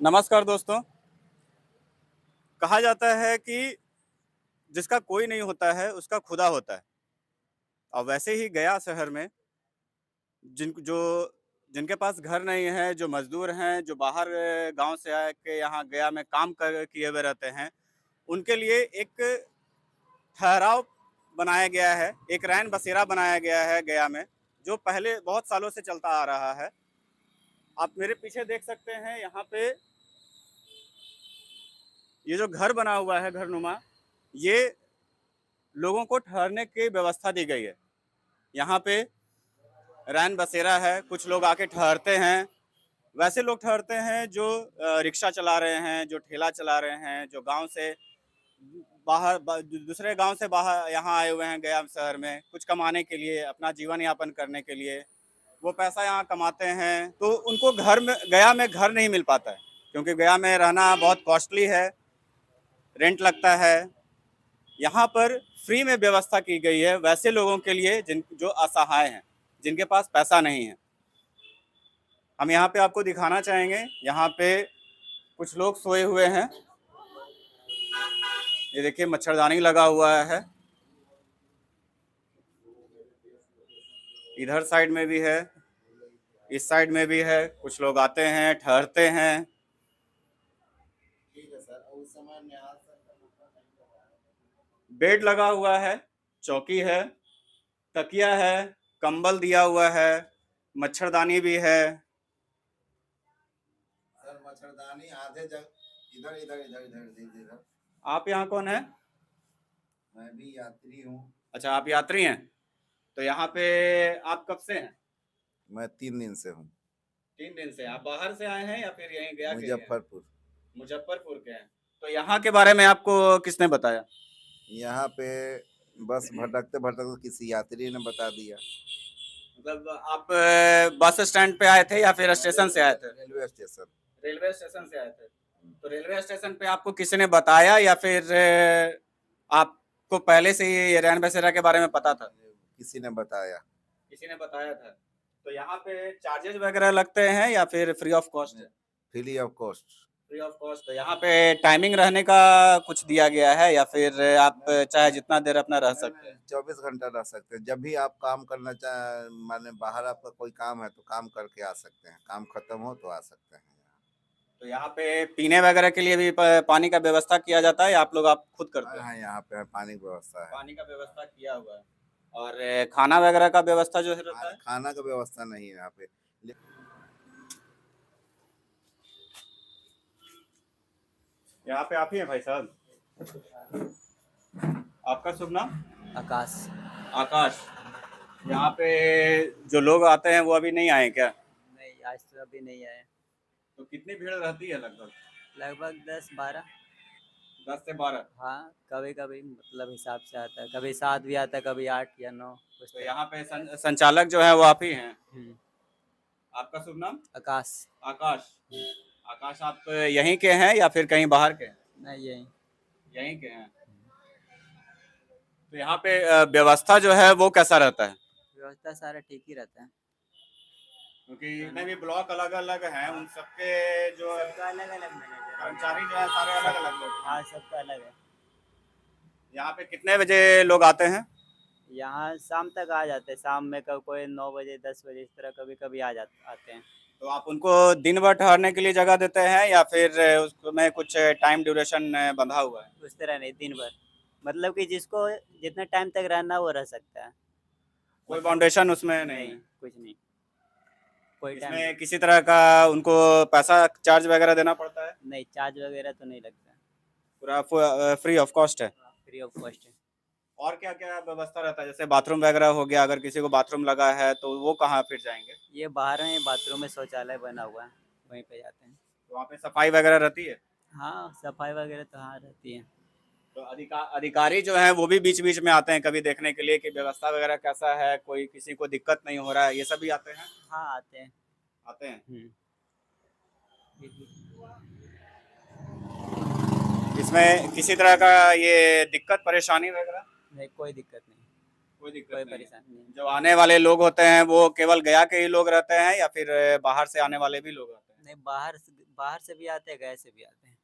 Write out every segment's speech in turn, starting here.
नमस्कार दोस्तों। कहा जाता है कि जिसका कोई नहीं होता है उसका खुदा होता है। और वैसे ही गया शहर में जिनके पास घर नहीं है, जो मजदूर हैं, जो बाहर गांव से आके यहाँ गया में काम कर किए हुए रहते हैं, उनके लिए एक ठहराव बनाया गया है, एक रैन बसेरा बनाया गया है गया में, जो पहले बहुत सालों से चलता आ रहा है। आप मेरे पीछे देख सकते हैं, यहाँ पे ये जो घर बना हुआ है घरनुमा, ये लोगों को ठहरने की व्यवस्था दी गई है। यहाँ पे रैन बसेरा है, कुछ लोग आके ठहरते हैं। वैसे लोग ठहरते हैं जो रिक्शा चला रहे हैं, जो ठेला चला रहे हैं, जो गांव से दूसरे गांव से बाहर यहाँ आए हुए हैं गया शहर में कुछ कमाने के लिए, अपना जीवन यापन करने के लिए। वो पैसा यहाँ कमाते हैं तो उनको गया में घर नहीं मिल पाता है, क्योंकि गया में रहना बहुत कॉस्टली है, रेंट लगता है। यहाँ पर फ्री में व्यवस्था की गई है वैसे लोगों के लिए जो असहाय हैं, जिनके पास पैसा नहीं है। हम यहाँ पे आपको दिखाना चाहेंगे, यहाँ पे कुछ लोग सोए हुए हैं। ये देखिए मच्छरदानी लगा हुआ है, इधर साइड में भी है, इस साइड में भी है। कुछ लोग आते हैं, ठहरते हैं। बेड लगा हुआ है, चौकी है, तकिया है, कंबल दिया हुआ है, मच्छरदानी भी है। सर मच्छरदानी आधे जगह इधर इधर इधर इधर इधर। आप यहाँ कौन है? मैं भी यात्री हूँ। अच्छा, आप यात्री हैं। तो यहाँ पे आप कब से हैं? मैं 3 दिन से हूँ। 3 दिन से। आप बाहर से आए हैं या फिर यहीं गया के ही हैं? मुजफ्फरपुर। मुजफ्फरपुर के हैं। तो यहाँ के बारे में आपको किसने बताया? यहाँ पे बस भटकते भटकते किसी यात्री ने बता दिया। मतलब आप बस स्टैंड पे आए थे या फिर स्टेशन से आए थे? Railway station. रेलवे स्टेशन से आए थे। तो रेलवे स्टेशन पे आपको किसी ने बताया या फिर आपको पहले से ही रैन बसेरा के बारे में पता था? किसी ने बताया। किसी ने बताया था। तो यहाँ पे चार्जेस वगैरह लगते हैं या फिर फ्री ऑफ कॉस्ट है? Free of cost. Free of cost. तो यहाँ पे टाइमिंग रहने का कुछ दिया गया है या फिर आप चाहे जितना देर अपना रह सकते हैं? 24 घंटा रह सकते हैं। जब भी आप काम करना चाहे, माने बाहर आपका कोई काम है तो काम करके आ सकते हैं, काम खत्म हो तो आ सकते हैं। तो यहाँ पे पीने वगैरह के लिए भी पानी का व्यवस्था किया जाता है या आप खुद करते हैं? हाँ, यहाँ पे पानी की व्यवस्था है। पानी का व्यवस्था किया हुआ है। और खाना वगैरह का व्यवस्था जो है रहता है? खाना का व्यवस्था नहीं है यहाँ पे। यहाँ पे आप ही हैं भाई साहब? आपका शुभ नाम? आकाश। आकाश। यहाँ पे जो लोग आते हैं वो अभी नहीं आए क्या? नहीं, आज तो अभी नहीं आए। तो कितनी भीड़ रहती है लगभग? लगभग 10-12। 10 से 12। हाँ, कभी कभी मतलब हिसाब से आता है, कभी 7 भी आता है, कभी 8 या 9 कुछ तो तरह। यहाँ पे संचालक जो है वो आप ही हैं? आपका शुभ नाम? आकाश। आकाश। आकाश, आप यहीं के हैं या फिर कहीं बाहर के हैं? नहीं, यही। यहीं के हैं। तो यहाँ पे व्यवस्था जो है वो कैसा रहता है? व्यवस्था सारा ठीक ही रहता है। क्योंकि जितने भी ब्लॉक अलग अलग हैं उन सबके जो सबका अलग अलग मैनेजर कर्मचारी जो है सारे अलग अलग लोग हैं। हाँ, सबका अलग है। यहाँ पे कितने बजे लोग आते हैं? यहाँ शाम तक आ जाते हैं। शाम में कोई 9 बजे 10 बजे इस तरह कभी कभी आते हैं। तो आप उनको दिन भर ठहरने के लिए जगह देते हैं या फिर उसमें कुछ टाइम ड्यूरेशन बंधा हुआ है? उस तरह नहीं, दिन भर। मतलब कि जिसको जितना टाइम तक रहना वो रह सकता है। कोई फाउंडेशन उसमें नहीं है? कुछ नहीं, कोई टाइम इसमें किसी तरह का उनको पैसा चार्ज वगैरह देना पड़ता है? नहीं, चार्ज वगैरह तो नहीं लगता। पूरा फ्री ऑफ कॉस्ट है। फ्री ऑफ कॉस्ट है। और क्या क्या व्यवस्था रहता है? जैसे बाथरूम वगैरह हो गया, अगर किसी को बाथरूम लगा है तो वो कहाँ फिर जाएंगे? ये बाहर में बाथरूम में शौचालय बना हुआ है, वहीं पे जाते हैं। तो वहाँ पे सफाई वगैरह रहती है? हाँ, सफाई वगैरह तो हाँ रहती है। तो अधिकारी जो हैं वो भी बीच बीच में आते हैं कभी देखने के लिए कि व्यवस्था वगैरह कैसा है, कोई किसी को दिक्कत नहीं हो रहा है, ये सब भी आते हैं? हाँ, आते हैं। आते हैं। इसमें किसी तरह का ये दिक्कत परेशानी वगैरह? नहीं, कोई दिक्कत नहीं। कोई दिक्कत कोई नहीं है। परेशानी नहीं। जो आने वाले लोग होते हैं वो केवल गया के ही लोग रहते हैं या फिर बाहर से आने वाले भी लोग आते हैं? नहीं, बाहर से भी आते हैं, गए से भी आते हैं,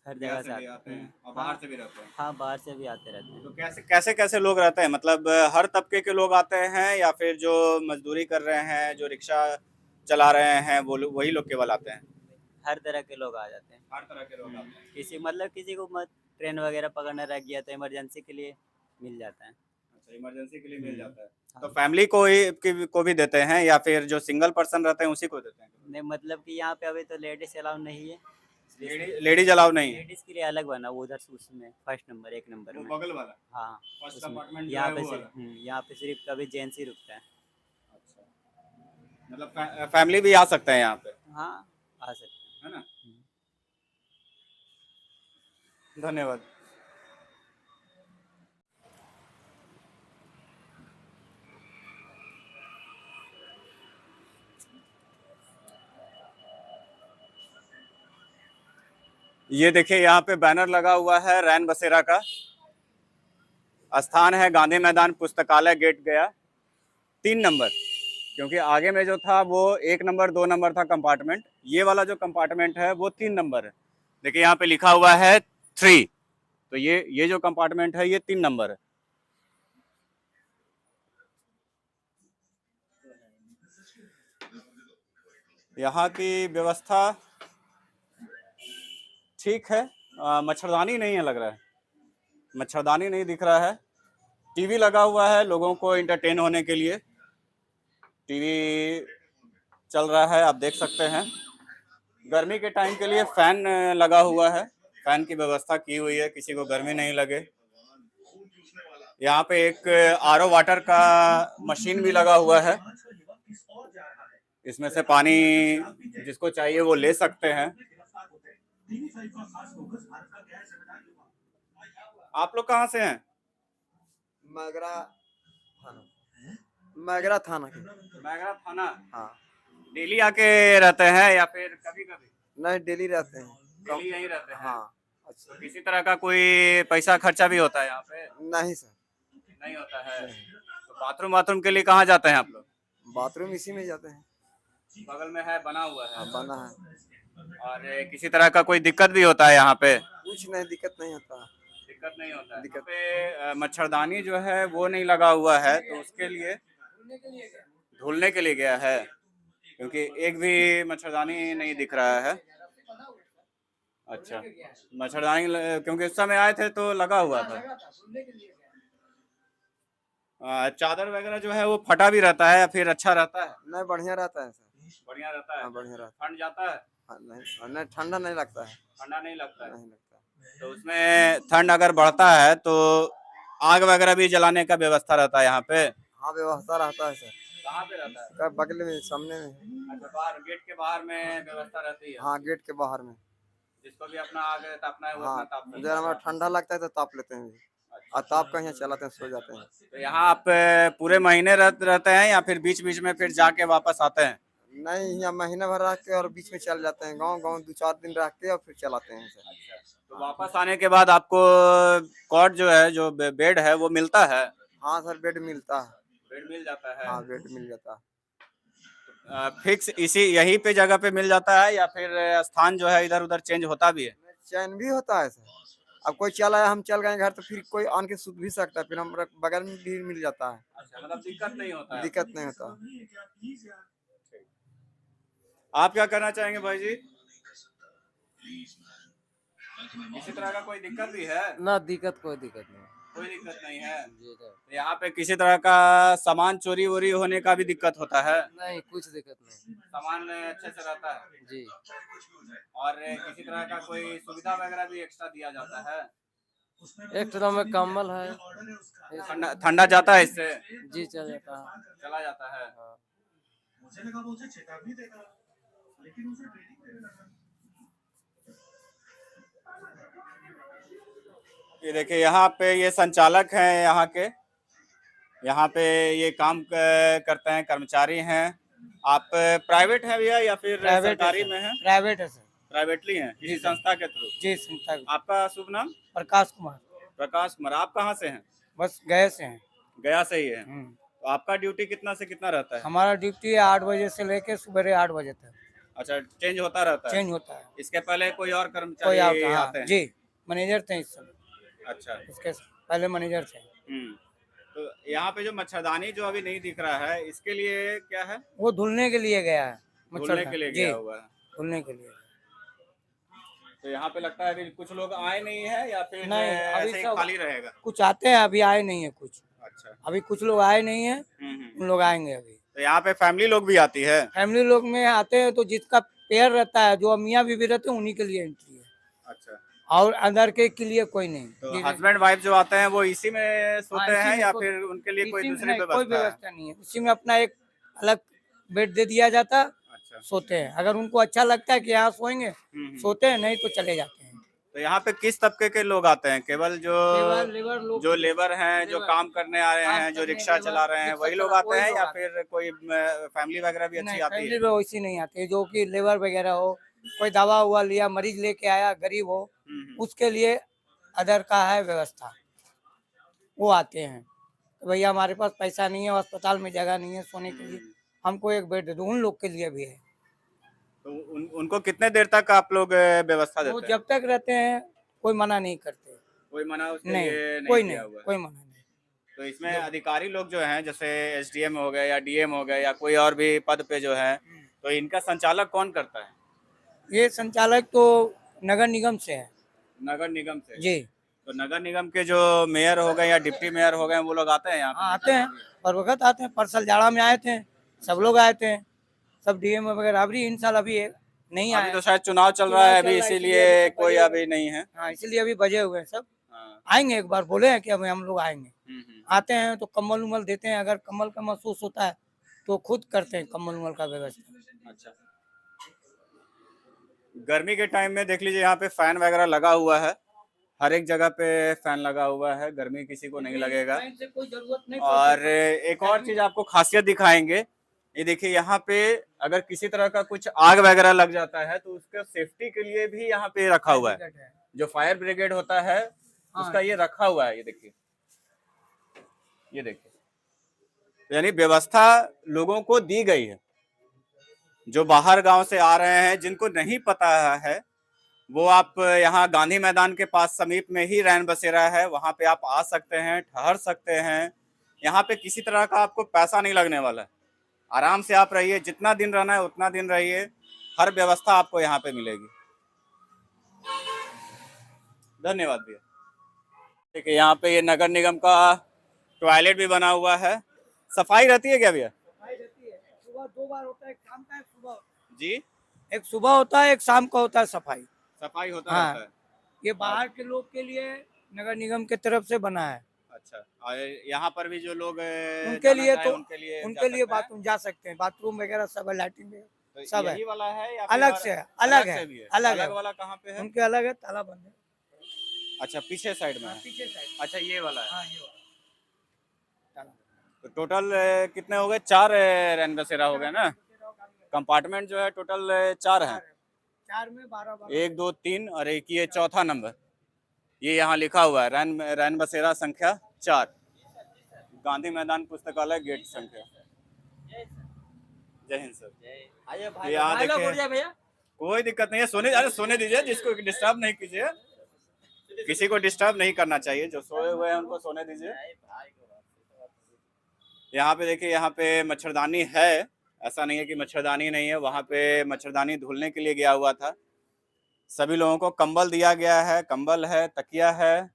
हर गया जगह से से भी आते आते हैं। हैं और हाँ बाहर से भी रहते हैं। हाँ, बाहर से भी आते रहते हैं। तो कैसे कैसे कैसे लोग रहते हैं, मतलब हर तबके के लोग आते हैं या फिर जो मजदूरी कर रहे हैं, जो रिक्शा चला रहे हैं, वही लोग केवल आते हैं? हर तरह के लोग आ जाते हैं। हर तरह के लोग आते हैं। किसी को मत ट्रेन वगैरह पकड़ना रह गया तो इमरजेंसी के लिए मिल जाता है। अच्छा, इमरजेंसी के लिए मिल हम्म, जाता है। हाँ। तो फैमिली को भी देते हैं या फिर जो सिंगल पर्सन रहते हैं उसी को देते हैं? नहीं, मतलब कि यहाँ पे अभी तो लेडीज अलाउ नहीं है, इसलिए लेडीज अलाउ नहीं है? लेडीज के लिए अलग बना वो उधर से, उसमें फर्स्ट नंबर, एक नंबर वो में। बगल वाला हाँ, फर्स्ट उसमें कंपार्टमेंट जो यहाँ है पे वो वाला। सिर्फ यहाँ पे सिर्फ कभी जेंट्स ही रुकता है। अच्छा, मतलब फैमिली भी आ सकते हैं यहाँ पे, हाँ, आ सकते है ना? हैं। धन्यवाद। ये देखिए, यहाँ पे बैनर लगा हुआ है रैन बसेरा का। स्थान है गांधी मैदान, पुस्तकालय गेट गया, 3 नंबर। क्योंकि आगे में जो था वो 1 नंबर 2 नंबर था कंपार्टमेंट, ये वाला जो कंपार्टमेंट है वो 3 नंबर है। देखिए यहाँ पे लिखा हुआ है 3, तो ये जो कंपार्टमेंट है ये 3 नंबर है। यहाँ की व्यवस्था ठीक है। मच्छरदानी नहीं है, लग रहा है मच्छरदानी नहीं दिख रहा है। टीवी लगा हुआ है लोगों को एंटरटेन होने के लिए, टीवी चल रहा है, आप देख सकते हैं। गर्मी के टाइम के लिए फैन लगा हुआ है, फैन की व्यवस्था की हुई है, किसी को गर्मी नहीं लगे। यहाँ पे एक आरओ वाटर का मशीन भी लगा हुआ है, इसमें से पानी जिसको चाहिए वो ले सकते हैं। आप लोग कहाँ से हैं? मैगरा थाना। मैगरा थाना के। मैगरा थाना। हाँ, डेली आके रहते हैं या फिर कभी कभी? नहीं डेली रहते हैं। डेली यहीं रहते हैं। हाँ। तो किसी तरह का कोई पैसा खर्चा भी होता है यहाँ पे? नहीं सर, नहीं होता है। तो बाथरूम के लिए कहाँ जाते हैं आप लोग? बाथरूम इसी में जाते हैं। बगल में है, बना हुआ है। हाँ, बना है। और किसी तरह का कोई दिक्कत भी होता है यहाँ पे? कुछ नहीं, दिक्कत नहीं होता। दिक्कत नहीं होता है। दिक्कत। यहाँ पे मच्छरदानी जो है वो नहीं लगा हुआ है, तो उसके लिए धुलने के लिए गया है, क्योंकि एक भी मच्छरदानी नहीं दिख रहा है। अच्छा, मच्छरदानी क्योंकि उस समय आए थे तो लगा हुआ था। चादर वगैरह जो है वो फटा भी रहता है या फिर अच्छा रहता है? नहीं, बढ़िया रहता है सर। बढ़िया रहता है। हाँ, बढ़िया रहता ठंड जाता है? है। हाँ, नहीं ठंडा नहीं लगता है। ठंडा नहीं लगता है। नहीं लगता है। तो उसमें ठंड अगर बढ़ता है तो आग वगैरह भी जलाने का व्यवस्था रहता है यहाँ पे? हाँ, व्यवस्था रहता है सर। कहाँ पे रहता है? का बगल में, सामने में। अच्छा, बाहर गेट के बाहर में व्यवस्था रहती है? हाँ, गेट के बाहर में। जिसको भी अपना आग तापना है वो हाँ, अपना ताप सकता जब है। हमारा ठंडा लगता है तो ताप लेते हैं। और ताप का यहाँ चलाते हैं, सो जाते हैं। तो यहाँ आप पूरे महीने रहते हैं या फिर बीच बीच में फिर जाके वापस आते हैं? नहीं, यहाँ महीना भर रह के और बीच में चल जाते हैं गांव 2-4 दिन रह के और फिर चलाते हैं सर। तो वापस आने के बाद आपको कॉट जो है, जो बेड है वो मिलता है? हाँ सर, बेड मिलता है। बेड मिल जाता है? हाँ, बेड मिल जाता है। फिक्स इसी यहीं पे जगह पे मिल जाता है या फिर स्थान जो है इधर उधर चेंज होता भी है? चैन भी होता है सर। अब कोई चला है, हम चल गए घर तो फिर कोई आन के सूत भी सकता है, फिर हम बगल में भी मिल जाता है। अच्छा, मतलब दिक्कत नहीं होता है? दिक्कत नहीं होता। आप क्या करना चाहेंगे भाई जी? किसी तरह का कोई दिक्कत भी है? ना दिक्कत, कोई दिक्कत नहीं। कोई दिक्कत नहीं है। जी सर। यहाँ पे किसी तरह का सामान चोरी वोरी होने का भी दिक्कत होता है? नहीं, कुछ दिक्कत नहीं। सामान अच्छे से रहता है? जी। और किसी तरह का कोई सुविधा वगैरह भी एक्स्ट्रा दिया जाता है? एक तरह में कम्बल है। ठंडा जाता है इससे? जी, चल जाता है। चला जाता है। हाँ। ये देखिए, यहाँ पे ये संचालक हैं यहाँ पे ये काम करते हैं, कर्मचारी हैं। आप प्राइवेट हैं भैया या फिर सरकारी में हैं? प्राइवेट है सर। प्राइवेटली हैं, किसी संस्था के थ्रू? जी, संस्था। आपका शुभ नाम? प्रकाश कुमार। प्रकाश कुमार। आप कहाँ से हैं? बस गए से हैं। गया से ही है। तो आपका ड्यूटी कितना से कितना रहता है? हमारा ड्यूटी 8 बजे से लेके सुबह 8 बजे तक। अच्छा, चेंज होता रहता है। चेंज होता है। इसके पहले कोई और कोई कर्मचारी आता, हाँ आते हैं? जी, मैनेजर थे इस समय, अच्छा। इसके पहले मैनेजर थे। तो यहाँ पे जो मच्छरदानी जो अभी नहीं दिख रहा है, इसके लिए क्या है? वो धुलने के लिए गया है, धुलने के लिए जी, गया हुआ है। धुलने के लिए। तो यहाँ पे लगता है अभी कुछ लोग आए नहीं है या फिर नहीं, अभी ऐसे ही सब खाली रहेगा? कुछ आते हैं, अभी आए नहीं है कुछ, अच्छा। अभी कुछ लोग आए नहीं है, उन लोग आएंगे अभी। तो यहाँ पे फैमिली लोग भी आती है? फैमिली लोग में आते हैं तो जिसका पेयर रहता है, जो मियाँ बीवी रहते हैं, उन्हीं के लिए एंट्री है, अच्छा। और अदर के लिए कोई नहीं। तो हस्बैंड वाइफ जो आते हैं वो इसी में सोते इसी हैं में या सो- फिर उनके लिए कोई इसी में दूसरी नहीं, कोई व्यवस्था है? व्यवस्था नहीं है, उसी में अपना एक अलग बेड दे दिया जाता है, अच्छा। सोते हैं। अगर उनको अच्छा लगता है कि यहाँ सोएंगे, सोते हैं, नहीं तो चले जाते हैं। तो यहाँ पे किस तबके के लोग आते हैं? केवल जो लेबर लोग, जो लेबर हैं, जो लेबर, काम करने आ रहे काम हैं, जो करने, रिक्शा लेबर, चला रहे हैं, रिक्शा वही लोग चला- आते वही हैं लोग या आते फिर कोई फैमिली वगैरह भी अच्छी नहीं, आती फैमिली है? में वैसी नहीं आती है, जो कि लेबर वगैरह हो, कोई दवा हुआ लिया, मरीज लेके आया, गरीब हो, उसके लिए अदर का है व्यवस्था, वो आते हैं। तो भैया हमारे पास पैसा नहीं है, अस्पताल में जगह नहीं है सोने के लिए, हमको एक बेड दे दो, उन लोग के लिए भी है। तो उनको कितने देर तक आप लोग व्यवस्था वो देते हैं? जब तक रहते हैं कोई मना नहीं करते, कोई मना उसके नहीं, लिए कोई नहीं नहीं, किया हुआ है? कोई मना नहीं। तो इसमें अधिकारी लोग जो हैं, जैसे एसडीएम हो गए या डीएम हो गए या कोई और भी पद पे जो है, तो इनका संचालक कौन करता है? ये संचालक तो नगर निगम से है नगर निगम से? जी। तो नगर निगम के जो मेयर हो गए या डिप्टी मेयर हो गए, वो लोग आते हैं यहाँ पे? हाँ आते हैं, पर वक्त आते हैं, परसल जाड़ा में आए थे, सब लोग आए थे, सब डीएम वगैरह। अभी इन साल अभी नहीं अभी आए, तो शायद चुनाव चल रहा है अभी, इसीलिए कोई अभी नहीं है। हाँ इसलिए अभी बजे हुए हैं सब। हाँ। आएंगे, एक बार बोले हैं कि अभी हम लोग आएंगे। हम्म। आते हैं तो कम्बल उम्बल देते हैं, अगर कम्बल का महसूस होता है तो खुद करते हैं कम्बल उम्बल का व्यवस्था। अच्छा। गर्मी के टाइम में देख लीजिए यहाँ पे फैन वगैरह लगा हुआ है, हर एक जगह पे फैन लगा हुआ है, गर्मी किसी को नहीं लगेगा। फैन से कोई जरूरत नहीं और पड़ती। एक और चीज आपको खासियत दिखाएंगे, ये देखिए यहाँ पे अगर किसी तरह का कुछ आग वगैरह लग जाता है तो उसका सेफ्टी के लिए भी यहाँ पे रखा हुआ है, जो फायर ब्रिगेड होता है उसका ये रखा हुआ है। ये देखिए, ये देखिए, तो यानी व्यवस्था लोगों को दी गई है। जो बाहर गांव से आ रहे हैं, जिनको नहीं पता है, वो आप यहाँ गांधी मैदान के पास समीप में ही रैन बसेरा है, वहां पे आप आ सकते हैं, ठहर सकते हैं। यहाँ पे किसी तरह का आपको पैसा नहीं लगने वाला है, आराम से आप रहिए, जितना दिन रहना है उतना दिन रहिए, हर व्यवस्था आपको यहाँ पे मिलेगी। धन्यवाद भैया। देखिए यहाँ पे ये नगर निगम का टॉयलेट भी बना हुआ है, सफाई रहती है क्या भैया? सुबह 2 बार होता है, एक शाम का, एक सुबह जी, एक सुबह होता है, एक शाम का होता है सफाई। सफाई होता हाँ। रहता है। ये बाहर के लोग के लिए नगर निगम के तरफ से बना है। अच्छा, और यहाँ पर भी जो लोग उनके जाना लिए चाहें, तो उनके लिए उनके लिए जा सकते हैं। बाथरूम जा सकते हैं, बाथरूम वगैरह सब है, लैट्रिन वगैरह तो सब है। यही वाला है या फिर अलग और से है, अलग है, से भी है? अलग है। वाला कहाँ पे है? उनके अलग है, ताला बंद है। अच्छा, पीछे साइड में है। पीछे साइड, अच्छा, ये वाला है। हाँ ये वाला ताला। तो टोटल कितने हो गए? 4 रैन बसेरा हो गए ना? कंपार्टमेंट जो है टोटल 4 है। 4 में 12 1 2 3 और एक ये चौथा नंबर, ये यहाँ लिखा हुआ है रैन बसेरा संख्या 4, गांधी मैदान पुस्तकालय गेट संख्या। जय हिंद सर। यहाँ देखिए, भैया। कोई दिक्कत नहीं है, सोने दीजिए, जिसको डिस्टर्ब नहीं कीजिए, किसी को डिस्टर्ब नहीं करना चाहिए, जो सोए हुए हैं उनको सोने दीजिए। यहाँ पे देखिए, यहाँ पे मच्छरदानी है, ऐसा नहीं है कि मच्छरदानी नहीं है, वहाँ पे मच्छरदानी धुलने के लिए गया हुआ था। सभी लोगों को कंबल दिया गया है, कंबल है, तकिया है,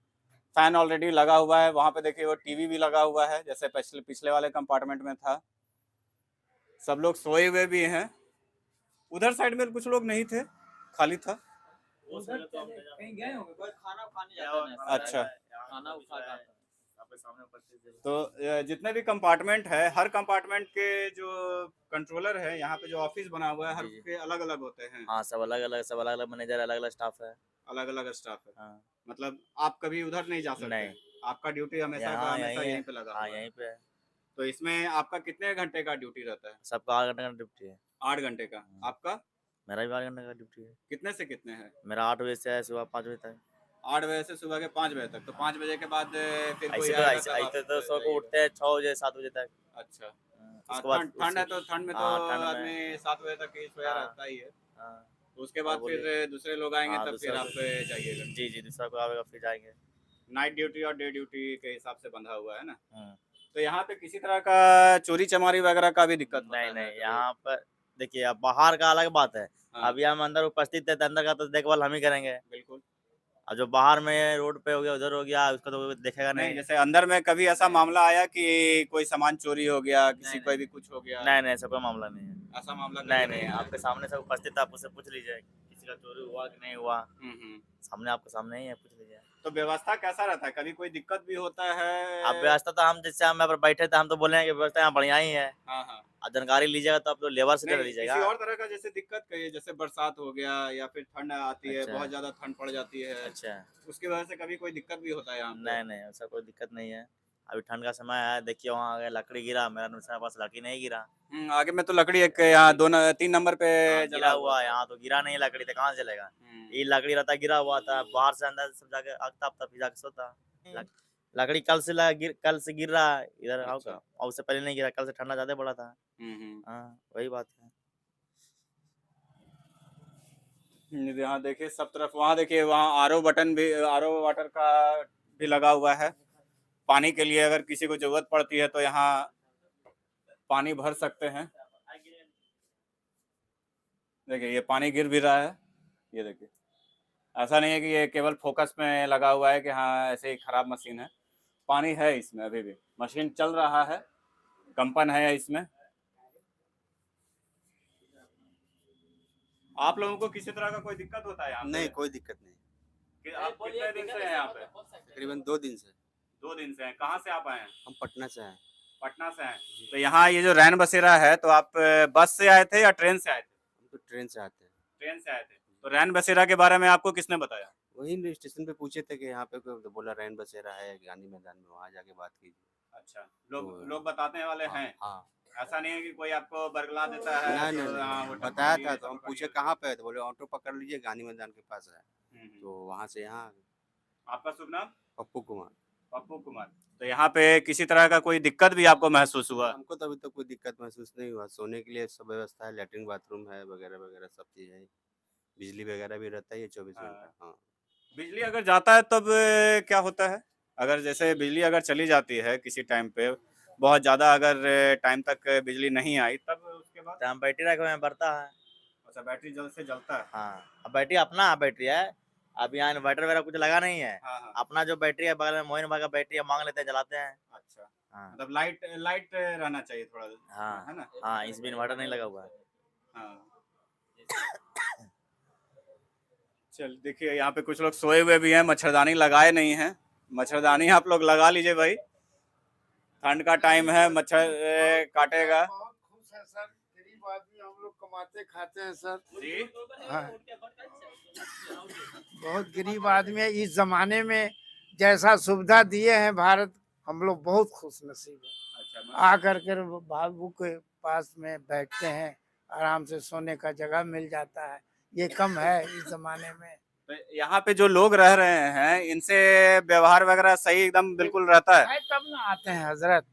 फैन ऑलरेडी लगा हुआ है। वहाँ पे देखिए वो टीवी भी लगा हुआ है, जैसे पिछले वाले कंपार्टमेंट में था। सब लोग सोए हुए भी हैं। उधर साइड में कुछ लोग नहीं थे, खाली था। कहीं गए होंगे, कोई खाना खाने जाते हैं। अच्छा, खाना उठा के आता है। तो जितने भी कंपार्टमेंट है, हर कंपार्टमेंट के जो कंट्रोलर है, यहाँ पे जो ऑफिस बना हुआ है, हर जी। के अलग अलग होते हैं। हाँ, सब अलग अलग मैनेजर, अलग अलग स्टाफ है। अलग अलग स्टाफ है। हाँ। मतलब आप कभी उधर नहीं जा सकते? नहीं। आपका ड्यूटी हमेशा का यहाँ हमेशा यहीं यहीं है। पे लगा हाँ, हुआ है। यहीं पे है। तो इसमें आपका कितने घंटे का ड्यूटी रहता है? सबका 8 घंटे का ड्यूटी है। 8 घंटे का। आपका मेरा भी 8 घंटे का ड्यूटी है। कितने से कितने है? मेरा 8 बजे से है सुबह 5 बजे तक। 8 बजे से सुबह के 5 बजे तक। तो 5 बजे के बाद फिर कोई ऐसे आएगा तो तब ऐसे आप तो सौ को उठते हैं 6 बजे 7 बजे तक। अच्छा, उसके बाद ठंड है तो ठंड में तो हाँ, ठंड में। आदमी 7 बजे तक ही सोया हाँ। रहता ही है। हाँ, उसके और बाद बोलिए। फिर दूसरे लोग आएंगे हाँ, तब फिर दूसरा आप जाइएगा। जी जी दूसरा को आवेगा फिर जाएंगे। नाइट ड्यूटी और डे ड्यूटी के हिसाब से बंधा हुआ है ना। हम्म। तो यहाँ पे किसी तरह का चोरी चमारी वगैरह का भी दिक्कत होता नहीं है नहीं कभी? यहाँ पर देखिए अब बाहर का अलग बात है। हाँ, अभी हम अंदर उपस्थित है तो अंदर का तो देखभाल हम ही करेंगे। बिल्कुल। और जो बाहर में रोड पे हो गया उधर हो गया उसका तो कोई देखेगा नहीं, नहीं। जैसे अंदर में कभी ऐसा नहीं। मामला आया कि कोई सामान चोरी हो गया, किसी नहीं, कोई नहीं। भी कुछ हो गया? नहीं नहीं ऐसा कोई मामला नहीं है। ऐसा मामला कभी नहीं नहीं नहीं आया? आपके सामने सब उपस्थित है, आप उससे पूछ लीजिए किसी का चोरी हुआ कि नहीं हुआ। हम्म। सामने आपके सामने ही है, पूछ लीजिए। तो व्यवस्था कैसा रहता है? कभी कोई दिक्कत भी होता है? अब व्यवस्था तो हम जैसे हम यहाँ पर बैठे थे हम तो बोले हैं कि व्यवस्था यहाँ बढ़िया ही है। हाँ हाँ। अब जानकारी लीजिएगा तो आप तो लेबर से नहीं, ले किसी लीजिएगा। और तरह का जैसे दिक्कत कहिए, जैसे बरसात हो गया या फिर ठंड आती है, अच्छा। बहुत ज्यादा ठंड पड़ जाती है, अच्छा उसकी वजह से कभी कोई दिक्कत भी होता है यहाँ पे? नहीं नहीं ऐसा कोई दिक्कत नहीं है। अभी ठंड का समय है, देखिए वहाँ अगर लकड़ी गिरा, मेरे पास लकड़ी नहीं गिरा। आगे में तो लकड़ी एक यहाँ 3 नंबर पे हाँ, जला गिरा हुआ हुआ था। यहाँ तो गिरा नहीं लकड़ी तो कहाँ से जलेगा। हम्म। ये लकड़ी रहता गिरा हुआ था, बाहर से अंदर सब जाके आगता अपता फिर जाके सोता। लकड़ी कल से गिर रहा है इधर आओ अच्छा। का, और उससे पहले नहीं गिरा, कल से ठंडा ज्यादा पड़ा था। हम्म। हाँ वही बात है। यहाँ देखिए सब तरफ, वहाँ देखिए वहाँ आरओ बटन भी, आरओ वाटर का भी लगा हुआ है। पानी के लिए अगर किसी को जरूरत पड़ती है तो यहाँ पानी भर सकते हैं। देखिए ये पानी गिर भी रहा है, ये देखिए। ऐसा नहीं है कि ये केवल फोकस में लगा हुआ है कि हाँ ऐसे ही खराब मशीन है, पानी है इसमें, अभी भी मशीन चल रहा है, कंपन है इसमें। आप लोगों को किसी तरह का कोई दिक्कत होता है यहाँ पे? नहीं कोई दिक्कत नहीं। कि आप कितने दिन से हैं यहाँ पे? तकरीबन 2 दिन से। 2 दिन से हैं। कहाँ से आप आए हैं? हम पटना से हैं। पटना से हैं। तो यहाँ ये जो रैन बसेरा है, तो आप बस से आए थे या ट्रेन से आए थे? हम तो ट्रेन से आते हैं। ट्रेन से आए थे। तो रैन बसेरा के बारे में आपको किसने बताया? वही स्टेशन पे पूछे थे कि यहाँ पे कोई, तो बोला रैन बसेरा है गांधी मैदान में, वहाँ जाके बात कीजिए। अच्छा, लोग बताने वाले हैं? हाँ। ऐसा नहीं है कि कोई आपको बरगला देता है? नहीं तो हाँ, वो नहीं बताया टपकरिए, था, तो हम पूछे कहाँ पे है, तो बोले ऑटो पकड़ लीजिए गांधी मैदान के पास है। हम्म। तो वहाँ से यहाँ आपका शुभ नाम? पप्पू कुमार। पप्पू कुमार। तो यहाँ पे किसी तरह का कोई दिक्कत भी आपको महसूस हुआ? हमको तो अभी तक कोई दिक्कत महसूस नहीं हुआ। सोने के लिए सब व्यवस्था है, लेटरिन बाथरूम है वगैरह वगैरह सब चीज़ है। बिजली वगैरह भी रहता है ये 24 हाँ। घंटा। हाँ। बिजली अगर जाता है तब क्या होता है? अगर जैसे बिजली अगर चली जाती है किसी टाइम पे, बहुत ज़्यादा अगर टाइम तक बिजली नहीं आई, तब उसके बाद? तो हम बैटरी रखे हुए हैं, बढ़ता है। अच्छा, बैटरी जल्द से जलता है? हाँ अब बैटरी अपना बैटरी है, अभी यहाँ इन्वर्टर वगैरह कुछ लगा नहीं है। हाँ हाँ। अपना जो बैटरी है बगल में मोइन भाई का बैटरी है, मांग लेते हैं जलाते हैं। अच्छा, हाँ मतलब लाइट रहना चाहिए थोड़ा, हाँ है ना? हाँ इसमें इन्वर्टर नहीं लगा हुआ है। हाँ। चल देखिए यहाँ पे कुछ लोग सोए हुए भी हैं, मच्छरदानी लगाए नहीं हैं। मच्छरदानी आप लोग लगा लीजिए भाई, ठंड का टाइम है, मच्छर काटेगा। बहुत खुश है सर, गरीब आदमी हम लोग कमाते खाते हैं सर। जी, हाँ। बहुत गरीब आदमी है, इस जमाने में जैसा सुविधा दिए हैं भारत, हम लोग बहुत खुश नसीब है। अच्छा, आ करके बाबू के पास में बैठते हैं, आराम से सोने का जगह मिल जाता है, ये कम है इस जमाने में। तो यहाँ पे जो लोग रह रहे हैं इनसे व्यवहार वगैरह सही एकदम बिल्कुल रहता है? तब ना आते हैं हजरत।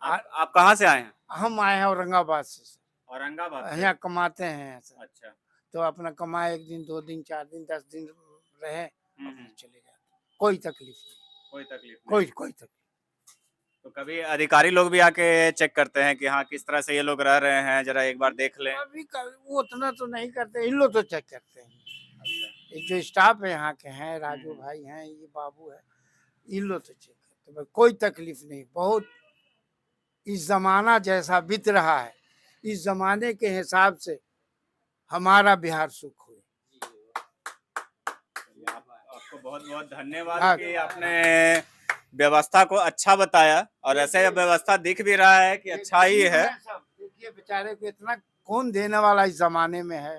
आप कहाँ से आए हैं? हम आए हैं औरंगाबाद से, औरंगाबाद से? यहाँ कमाते हैं सर। अच्छा। तो अपना कमाए 1 दिन 2 दिन 4 दिन 10 दिन रहे, अपना हम्म। चले जाते, कोई तकलीफ नहीं, कोई तकलीफ नहीं? कोई तकलीफ। तो कभी अधिकारी लोग भी आके चेक करते हैं कि हाँ किस तरह से ये लोग रह रहे हैं, जरा एक बार देख लें? अभी वो उतना तो नहीं करते, इन लोग तो चेक करते हैं। ये जो स्टाफ है यहाँ के हैं, राजू भाई हैं, ये बाबू है, इन लोग तो चेक करते हैं, कोई तकलीफ नहीं। बहुत इस जमाना जैसा बीत रहा है, इस जमाने के हिसाब से हमारा बिहार सुख हुए। आपको बहुत बहुत धन्यवाद हाँ। कि आपने व्यवस्था को अच्छा बताया, और ऐसे व्यवस्था दिख भी रहा है कि अच्छा ही है। देखिए बेचारे को इतना कौन देने वाला इस जमाने में है।